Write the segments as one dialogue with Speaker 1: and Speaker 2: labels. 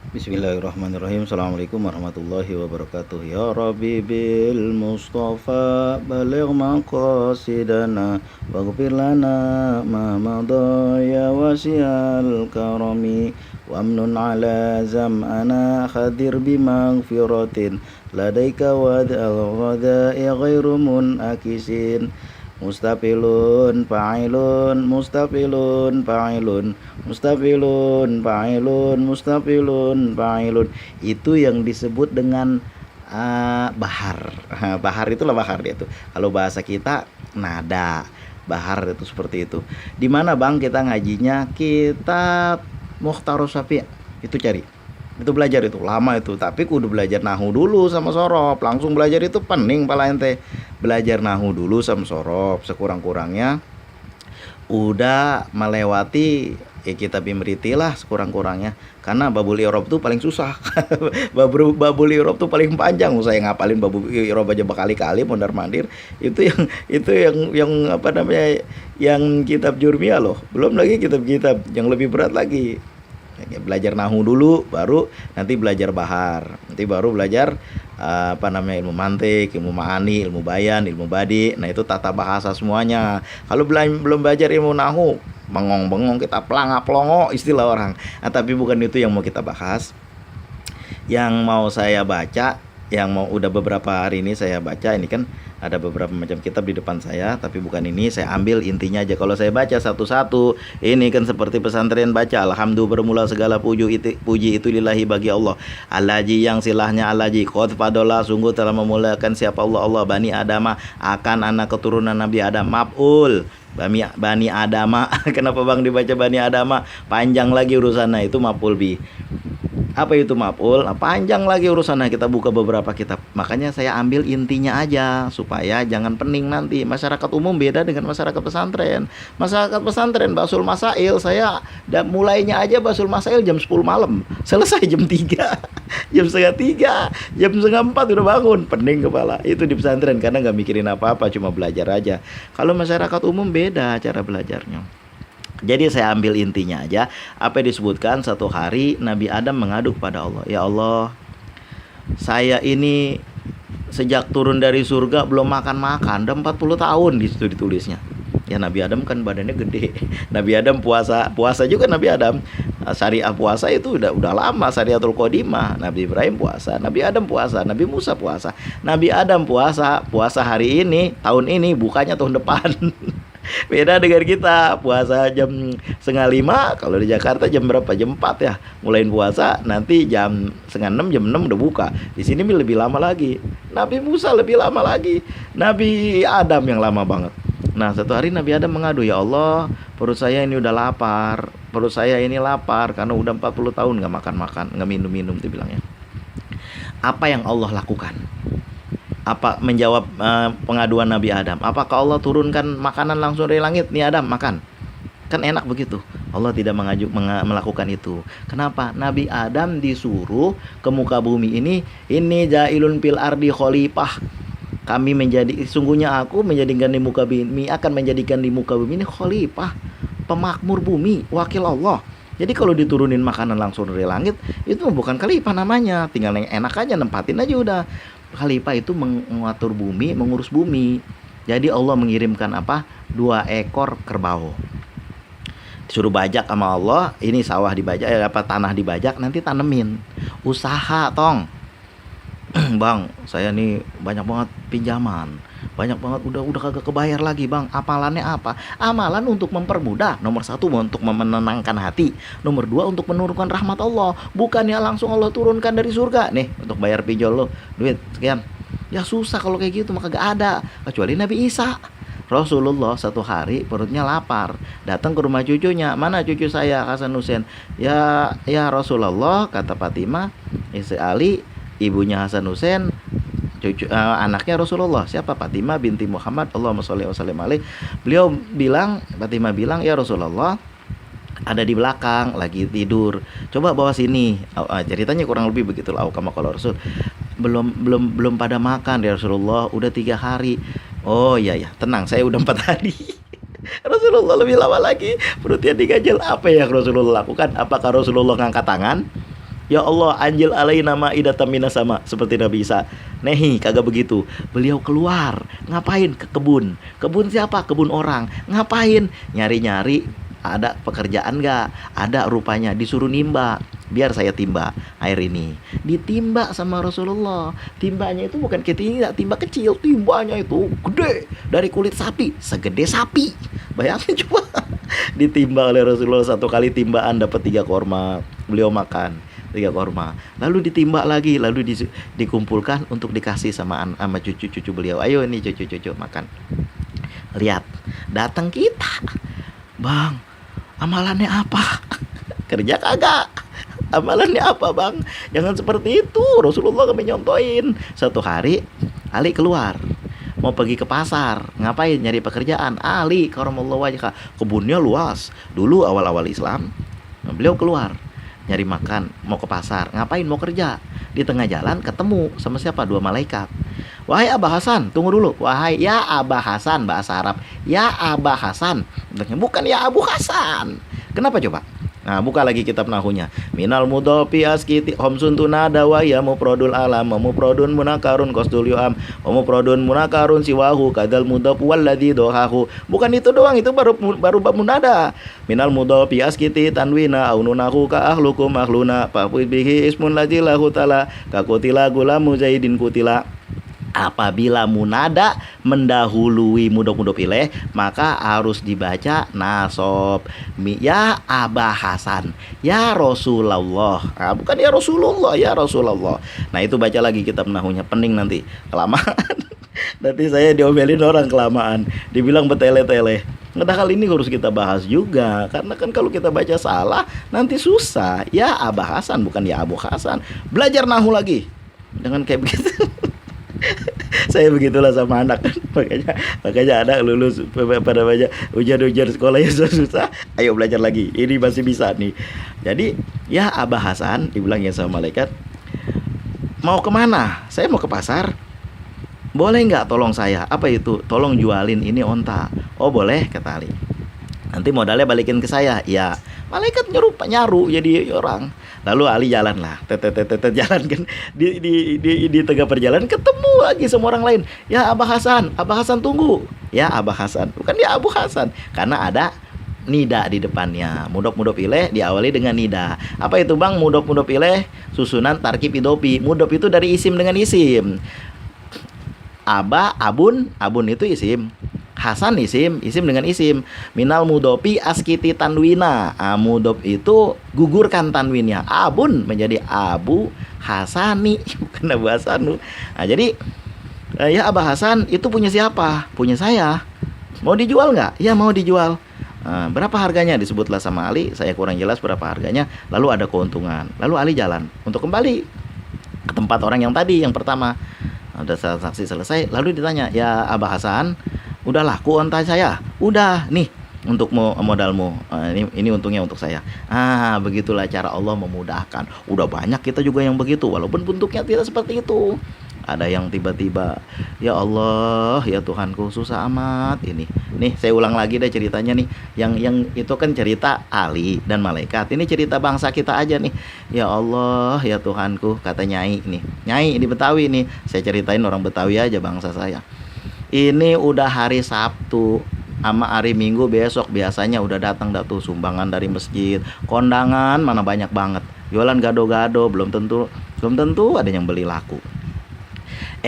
Speaker 1: Bismillahirrahmanirrahim. Assalamualaikum warahmatullahi wabarakatuh. Ya Rabbi bil Mustafa baligh maqasidana waghfir lana ma madha ya wasi'al karami wamnun ala zam'ana khadir bimaghfiratin ladaika wad'al ghadai ghairu munakisin mustafilun fa'ilun mustafilun fa'ilun mustafilun fa'ilun mustafilun fa'ilun. Itu yang disebut dengan bahar. Bahar itulah bahar dia tuh. Kalau bahasa kita nada. Bahar itu seperti itu. Di mana Bang kita ngajinya? Kitab Mukhtarus Syafi'. Itu cari. Itu belajar itu lama itu, tapi kudu belajar nahu dulu sama sorob. Langsung belajar itu pening pala ente. Belajar nahu dulu sama sorob sekurang-kurangnya udah melewati kitab Imriti lah sekurang-kurangnya, karena babul irob tuh paling susah. babul irob tuh paling panjang. Saya ngapalin babul irob aja berkali-kali mondar mandir. Itu yang apa namanya, yang kitab Jurmiyah loh, belum lagi kitab-kitab yang lebih berat lagi. Belajar nahu dulu, baru nanti belajar bahar, nanti baru belajar apa namanya, ilmu mantik, ilmu ma'ani, ilmu bayan, ilmu badi. Nah itu tata bahasa semuanya. Kalau belum belajar ilmu nahu, bengong-bengong kita, pelanga-pelongo istilah orang. Tapi bukan itu yang mau kita bahas. Yang mau saya baca, yang mau udah beberapa hari ini saya baca, ini kan ada beberapa macam kitab di depan saya, tapi bukan ini, saya ambil intinya aja. Kalau saya baca satu-satu, ini kan seperti pesantren baca. Alhamdulillah, bermula segala puji itu lillahi bagi Allah. Alaji yang silahnya alaji. Qad fadola, sungguh telah memulakan siapa Allah Bani Adama, akan anak keturunan Nabi Adam. Maf'ul Bani Adama. Kenapa Bang dibaca Bani Adama? Panjang lagi urusannya, itu maf'ul bi. Apa itu maf'ul? Nah, panjang lagi urusannya, kita buka beberapa kitab. Makanya saya ambil intinya aja supaya jangan pening nanti. Masyarakat umum beda dengan masyarakat pesantren. Masyarakat pesantren Basul Masail, saya mulainya aja Basul Masail jam 10 malam. Selesai jam 3. Jam setengah 3, jam setengah 4 udah bangun. Pening kepala. Itu di pesantren karena nggak mikirin apa-apa, cuma belajar aja. Kalau masyarakat umum beda cara belajarnya. Jadi saya ambil intinya aja. Apa yang disebutkan, satu hari Nabi Adam mengadu kepada Allah, ya Allah, saya ini sejak turun dari surga belum makan-makan, udah 40 tahun, di situ ditulisnya. Ya Nabi Adam kan badannya gede. Nabi Adam puasa juga Nabi Adam. Syariah puasa itu udah lama, syariatul qadimah. Nabi Ibrahim puasa, Nabi Adam puasa, Nabi Musa puasa. Nabi Adam puasa hari ini, tahun ini, bukanya tahun depan. Beda dengan kita, puasa jam setengah 5. Kalau di Jakarta jam berapa? Jam 4 ya mulain puasa, nanti jam setengah 6, jam 6 udah buka. Di sini lebih lama lagi. Nabi Musa lebih lama lagi. Nabi Adam yang lama banget. Nah satu hari Nabi Adam mengadu, ya Allah, perut saya ini udah lapar. Perut saya ini lapar karena udah 40 tahun gak makan-makan, gak minum-minum tuh bilangnya. Apa yang Allah lakukan? Apa menjawab pengaduan Nabi Adam? Apakah Allah turunkan makanan langsung dari langit, nih Adam makan? Kan enak begitu. Allah tidak melakukan itu. Kenapa? Nabi Adam disuruh ke muka bumi ini jailun fil ardi khalifah. Kami sungguhnya aku menjadikan di muka bumi, akan menjadikan di muka bumi ini khalifah, pemakmur bumi, wakil Allah. Jadi kalau diturunin makanan langsung dari langit, itu bukan khalifah namanya. Tinggal yang enak aja, nempatin aja udah. Khalifah itu mengatur bumi, mengurus bumi. Jadi Allah mengirimkan apa? 2 ekor kerbau. Disuruh bajak sama Allah, ini sawah dibajak, tanah dibajak, nanti tanemin. Usaha tong. Bang, saya nih banyak banget pinjaman, banyak banget, udah kagak kebayar lagi Bang. Amalannya apa? Amalan untuk mempermudah. Nomor 1 untuk menenangkan hati. Nomor 2 untuk menurunkan rahmat Allah. Bukannya langsung Allah turunkan dari surga, nih untuk bayar pinjol lo, duit sekian. Ya susah kalau kayak gitu, maka gak ada. Kecuali Nabi Isa. Rasulullah satu hari perutnya lapar, datang ke rumah cucunya. Mana cucu saya, Hasan Husain? Ya Rasulullah, kata Fatimah istri Ali, ibunya Hasan Husain, anaknya Rasulullah. Siapa? Fatimah binti Muhammad, Allahumma sholli wa sallim alaih. Fatimah bilang, ya Rasulullah, ada di belakang lagi tidur, coba bawa sini. Ceritanya kurang lebih begitu lah. Kama kalau Rasul, belum pada makan ya Rasulullah, udah 3 hari. Oh iya ya, tenang, saya udah 4 hari. Rasulullah lebih lama lagi, perutnya digajel. Apa yang Rasulullah lakukan? Apakah Rasulullah ngangkat tangan? Ya Allah, anjil alaina ma'idatan minas sama, seperti Nabi Isa. Nehi, kagak begitu. Beliau keluar, ngapain? Ke kebun. Kebun siapa? Kebun orang. Ngapain? Nyari-nyari ada pekerjaan nggak? Ada, rupanya disuruh nimba. Biar saya timba air ini. Ditimba sama Rasulullah. Timbanya itu bukan kayak timba kecil, timbanya itu gede, dari kulit sapi, segede sapi. Bayangin coba. Ditimba oleh Rasulullah, satu kali timbaan dapat 3 korma. Beliau makan 3 korma, lalu ditimbak lagi, lalu dikumpulkan untuk dikasih sama cucu-cucu beliau. Ayo ini cucu-cucu makan. Lihat, datang kita, bang, amalannya apa? Kerja kagak? Amalannya apa bang? Jangan seperti itu. Rasulullah kami nyontoin. Satu hari Ali keluar, mau pergi ke pasar. Ngapain? Nyari pekerjaan. Ali karamallahu wajhah, kebunnya luas. Dulu awal-awal Islam, beliau keluar nyari makan, mau ke pasar. Ngapain? Mau kerja. Di tengah jalan ketemu sama siapa? 2 malaikat. Wahai Abah Hasan, tunggu dulu. Wahai ya Abah Hasan, bahasa Arab. Ya Abah Hasan. Bukan ya Abu Hasan. Kenapa coba? Nah, buka lagi kitab nahunya. Minal mudhofi askiti homsun tunada wa ya mufradul alam mufradun munakarun qasdul yuam mufradun munakarun siwahu kadal mudhof walladzi dohahu. Bukan itu doang, itu baru bab munada. Minal mudhofi askiti tanwina au nunahu ka ahlukum ahluna fa bihi ismun ladzi lahu ta'ala ka kutila gulamu zaidin kutila. Apabila munada mendahului mudhof ilaih, maka harus dibaca nasob. Ya Abah Hasan, ya Rasulullah. Nah, bukan ya Rasulullah, ya Rasulullah. Nah, itu baca lagi kitab nahunya, pening nanti kelamaan. Nanti saya diomelin orang kelamaan, dibilang bertele-tele. Nah, hal ini harus kita bahas juga, karena kan kalau kita baca salah nanti susah. Ya Abah Hasan, bukan ya Abu Hasan. Belajar nahu lagi, jangan kayak begitu. Saya begitulah sama anak. makanya anak lulus pada banyak ujian sekolah yang susah, ayo belajar lagi, ini masih bisa nih. Jadi ya Abah Hasan, dibilang ya sama malaikat, mau kemana? Saya mau ke pasar. Boleh nggak tolong saya? Apa itu? Tolong jualin ini onta. Oh boleh, kata Ali. Nanti modalnya balikin ke saya. Ya, malaikat nyaru jadi orang. Lalu Ali jalan lah, jalan kan, di tengah perjalanan ketemu lagi sama orang lain. Ya Abah Hasan tunggu. Ya Abah Hasan, bukan dia Abu Hasan, karena ada nida di depannya. Mudhof ilaih diawali dengan nida. Apa itu bang? Mudhof ilaih susunan tarkib idopi. Mudhof itu dari isim dengan isim. Abun itu isim. Hasan isim dengan isim. Minal mudhofi askiti tanwina. Mudhof itu gugurkan tanwinnya. Abun menjadi Abu Hasani, bukan Abu Hasanu. Nah, jadi ya Abah Hasan itu punya siapa? Punya saya. Mau dijual nggak? Ya mau dijual. Berapa harganya? Disebutlah sama Ali. Saya kurang jelas berapa harganya. Lalu ada keuntungan. Lalu Ali jalan untuk kembali ke tempat orang yang tadi, yang pertama. Ada transaksi selesai. Lalu ditanya, ya Abah Hasan, udah laku onta saya? Udah, nih untuk modalmu. Ini untungnya untuk saya. Begitulah cara Allah memudahkan. Udah banyak kita juga yang begitu, walaupun bentuknya tidak seperti itu. Ada yang tiba-tiba, ya Allah, ya Tuhanku, susah amat ini. Nih saya ulang lagi deh ceritanya nih. Yang itu kan cerita Ali dan malaikat. Ini cerita bangsa kita aja nih. Ya Allah, ya Tuhanku, kata Nyai nih. Nyai di Betawi nih. Saya ceritain orang Betawi aja, bangsa saya. Ini udah hari Sabtu sama hari Minggu besok biasanya udah datang tuh sumbangan dari masjid, kondangan mana banyak banget, jualan gado-gado, belum tentu ada yang beli laku.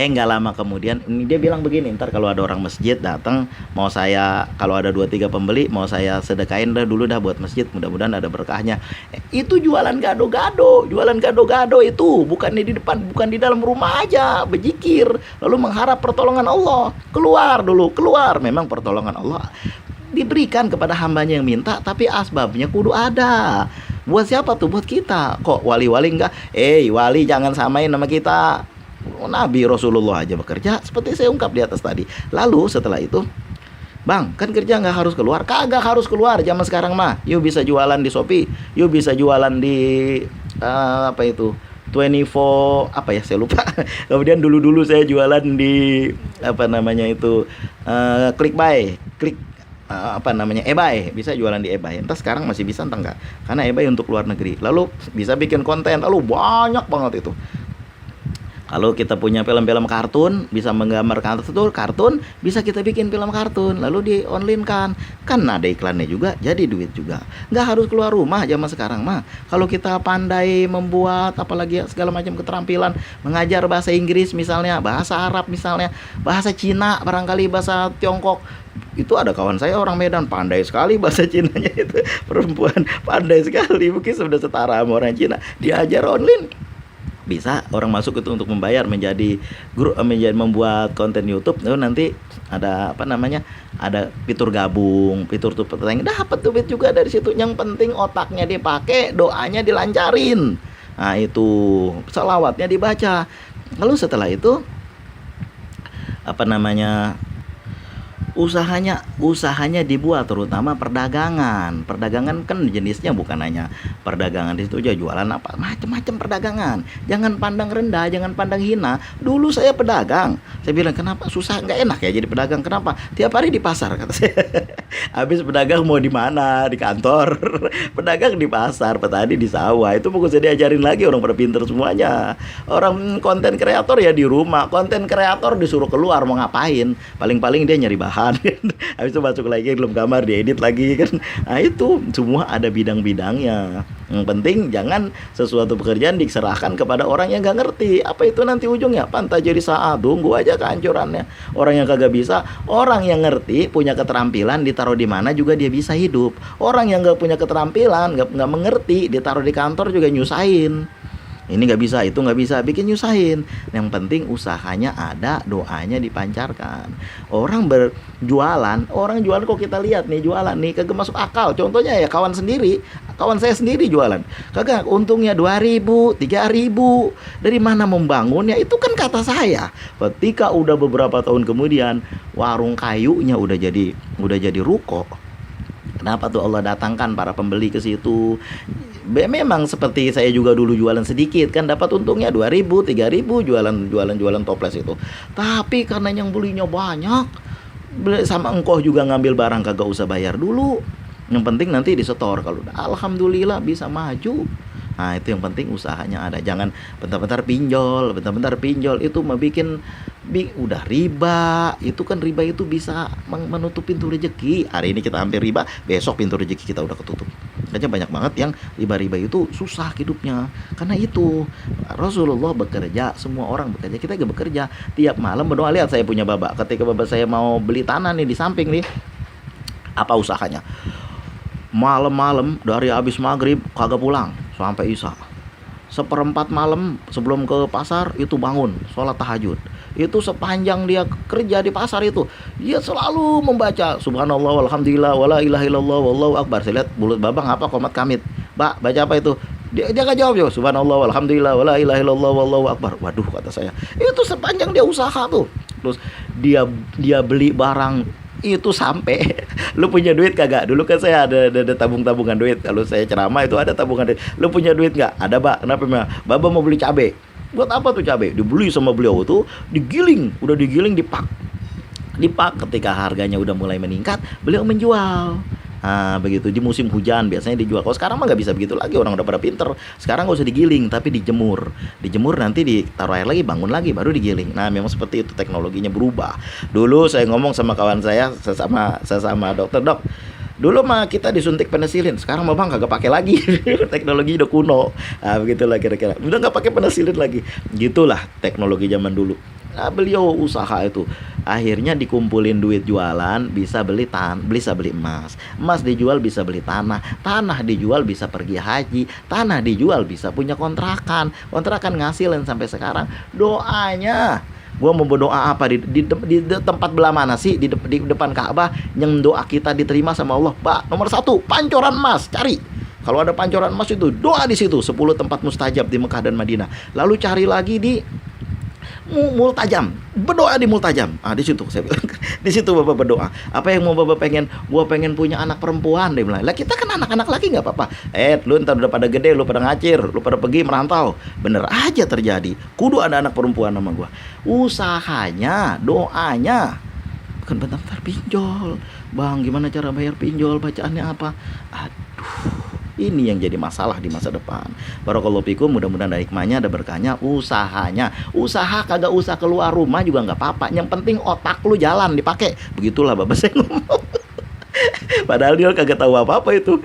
Speaker 1: Nggak lama kemudian dia bilang begini, ntar kalau ada orang masjid datang, mau saya, kalau ada 2-3 pembeli, mau saya sedekain dulu buat masjid, mudah-mudahan ada berkahnya. Itu jualan gado-gado itu bukan di depan, bukan di dalam rumah aja, berzikir lalu mengharap pertolongan Allah. Keluar, memang pertolongan Allah diberikan kepada hambanya yang minta, tapi asbabnya kudu ada. Buat siapa tuh? Buat kita. Kok wali-wali enggak? Wali jangan samain sama kita. Nabi Rasulullah aja bekerja seperti saya ungkap di atas tadi. Lalu setelah itu, bang, kan kerja nggak harus keluar? Kagak harus keluar zaman sekarang mah. Yuk bisa jualan di Shopee, yuk bisa jualan di 24 apa ya, saya lupa. Kemudian dulu saya jualan di Click eBay, bisa jualan di eBay. Entah sekarang masih bisa entah enggak. Karena eBay untuk luar negeri. Lalu bisa bikin konten, lalu banyak banget itu. Kalau kita punya film-film kartun, bisa menggambar kartun, bisa kita bikin film kartun, lalu di online kan ada iklannya juga, jadi duit juga. Nggak harus keluar rumah zaman sekarang mah. Kalau kita pandai membuat apalagi segala macam keterampilan, mengajar bahasa Inggris misalnya, bahasa Arab misalnya, bahasa Cina, barangkali bahasa Tiongkok. Itu ada kawan saya orang Medan, pandai sekali bahasa Cinanya itu, perempuan pandai sekali, mungkin sudah setara sama orang Cina, diajar online. Bisa orang masuk itu untuk membayar menjadi guru, menjadi membuat konten YouTube. Lalu nanti ada ada fitur gabung, fitur tuh pertanyaan, dapat duit juga dari situ. Yang penting otaknya dipakai, doanya dilancarin. Nah itu selawatnya dibaca. Lalu setelah itu usahanya dibuat, terutama perdagangan kan jenisnya bukan hanya perdagangan di situ aja, jualan apa macam-macam perdagangan. Jangan pandang rendah, jangan pandang hina. Dulu saya pedagang, saya bilang kenapa susah, nggak enak ya jadi pedagang, kenapa tiap hari di pasar, kata saya. Habis pedagang mau di mana, di kantor. Pedagang di pasar, petani di sawah. Itu pokoknya saya diajarin lagi, orang pada pinter semuanya. Orang konten kreator ya di rumah, konten kreator disuruh keluar mau ngapain, paling-paling dia nyari bahan. Habis itu masuk lagi dalam kamar diedit lagi kan. Nah itu semua ada bidang-bidangnya. Yang penting jangan sesuatu pekerjaan diserahkan kepada orang yang gak ngerti. Apa itu nanti ujungnya? Pantai jadi saat, tunggu aja kehancurannya. Orang yang kagak bisa, orang yang ngerti punya keterampilan ditaruh di mana juga dia bisa hidup. Orang yang gak punya keterampilan, gak mengerti, ditaruh di kantor juga nyusahin. Ini nggak bisa, itu nggak bisa, bikin nyusahin. Yang penting usahanya ada, doanya dipancarkan. Orang jualan kok kita lihat nih jualan nih kagak masuk akal. Contohnya ya kawan saya sendiri jualan, kagak untungnya 2.000, 3.000. Dari mana membangunnya? Itu kan kata saya. Ketika udah beberapa tahun kemudian warung kayunya udah jadi ruko. Kenapa tuh Allah datangkan para pembeli ke situ? Memang seperti saya juga dulu jualan sedikit kan dapat untungnya 2.000, 3.000 jualan toples itu. Tapi karena yang belinya banyak, sama engkau juga ngambil barang kagak usah bayar dulu. Yang penting nanti disetor, kalau alhamdulillah bisa maju. Nah itu yang penting usahanya ada. Jangan bentar-bentar pinjol itu mah udah riba. Itu kan riba itu bisa menutup pintu rezeki. Hari ini kita hampir riba, besok pintu rezeki kita udah ketutup. Makanya banyak banget yang riba itu susah hidupnya. Karena itu Rasulullah bekerja, semua orang bekerja, kita gak bekerja. Tiap malam berdoa. Lihat saya punya baba, ketika baba saya mau beli tanah nih di samping nih, apa usahanya? Malam-malam dari habis maghrib kagak pulang sampai isya. 1/4 malam sebelum ke pasar itu bangun sholat tahajud. Itu sepanjang dia kerja di pasar itu dia selalu membaca subhanallah walhamdulillah wala ilaha illallah wallahu akbar. Saya lihat mulut babang apa komat kamit, Mbak baca apa itu? Dia gak jawab, subhanallah walhamdulillah wala ilaha illallah wallahu akbar. Waduh, kata saya, itu sepanjang dia usaha tuh. Terus dia beli barang itu sampai lu punya duit kagak? Dulu kan saya ada tabungan duit. Kalau saya ceramah itu ada tabungan duit. Lu punya duit nggak? Ada, Pak. Kenapa? Baba mau beli cabai. Buat apa tuh cabai? Dibeli sama beliau tuh, udah digiling, dipak. Ketika harganya udah mulai meningkat, beliau menjual. Nah begitu di musim hujan biasanya dijual. Kalau sekarang mah nggak bisa begitu lagi, orang udah pada pinter. Sekarang nggak usah digiling tapi dijemur nanti ditaruh air lagi, bangun lagi baru digiling. Nah memang seperti itu, teknologinya berubah. Dulu saya ngomong sama kawan saya sesama dokter, dok, dulu mah kita disuntik penicillin, sekarang mah bang kagak pakai lagi. Teknologi udah kuno. Nah begitulah kira-kira, udah nggak pakai penicillin lagi. Gitulah teknologi zaman dulu. Nah, beliau usaha itu akhirnya dikumpulin duit jualan, bisa beli emas dijual, bisa beli tanah dijual, bisa pergi haji, tanah dijual, bisa punya kontrakan ngasilin sampai sekarang. Doanya gua mau berdoa apa di tempat belah mana sih di depan Ka'bah yang doa kita diterima sama Allah? Pak, nomor 1 pancoran emas, cari. Kalau ada pancoran emas itu doa di situ, 10 tempat mustajab di Mekah dan Madinah. Lalu cari lagi di Multajam, berdoa di Multajam. Di situ saya bilang, di situ Bapak berdoa. Apa yang mau Bapak pengen? Gua pengen punya anak perempuan, dia bilang. Lah kita kan anak-anak lagi nggak apa-apa. Lu ntar udah pada gede, lu pada ngacir, lu pada pergi merantau. Bener aja terjadi. Kudu ada anak perempuan sama gua. Usahanya, doanya. Bukan bentar-bentar pinjol. Bang, gimana cara bayar pinjol? Bacaannya apa? Aduh, ini yang jadi masalah di masa depan. Barakallahu fikum, mudah-mudahan ada hikmahnya, ada berkahnya, usahanya. Usaha kagak usah keluar rumah juga nggak apa-apa. Yang penting otak lu jalan dipakai. Begitulah bapak saya ngomong. Padahal dia kagak tahu apa-apa itu.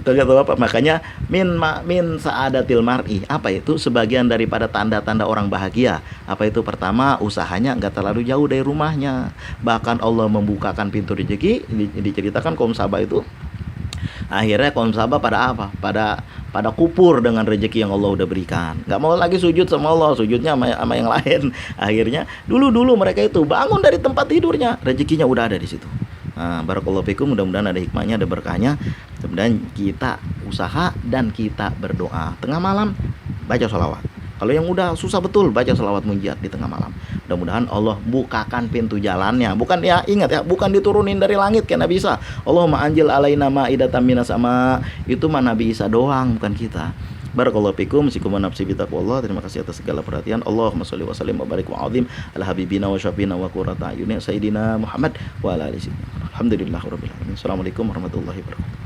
Speaker 1: Kagak tahu apa. Makanya min saadatil mar'i. Apa itu? Sebagian daripada tanda-tanda orang bahagia. Apa itu? Pertama, usahanya nggak terlalu jauh dari rumahnya. Bahkan Allah membukakan pintu rezeki. Diceritakan kaum Sabah itu, akhirnya kaum Sabah pada apa? Pada kupur dengan rezeki yang Allah udah berikan. Nggak mau lagi sujud sama Allah, sujudnya sama yang lain. Akhirnya dulu mereka itu bangun dari tempat tidurnya, rezekinya udah ada di situ. Nah, barakallahu fikum, mudah-mudahan ada hikmahnya, ada berkahnya. Kemudian kita usaha dan kita berdoa. Tengah malam baca sholawat. Kalau yang udah susah betul, baca sholawat munjiat di tengah malam. Mudah-mudahan Allah bukakan pintu jalannya. Bukan, ya ingat ya, bukan diturunin dari langit kayak Nabi Isa. Allahumma anjil alaina ma'idatan minas sama. Itu mah Nabi Isa doang, bukan kita. Barakallahu fikum, sikum wa nafsi bitaqwallah. Terima kasih atas segala perhatian. Allahumma sholli wa sallim wa barik wa azim ala habibina wa syafina wa qurrata ayuni sayyidina Muhammad wa ala alihi. Alhamdulillahirabbil alamin. Assalamualaikum warahmatullahi wabarakatuh.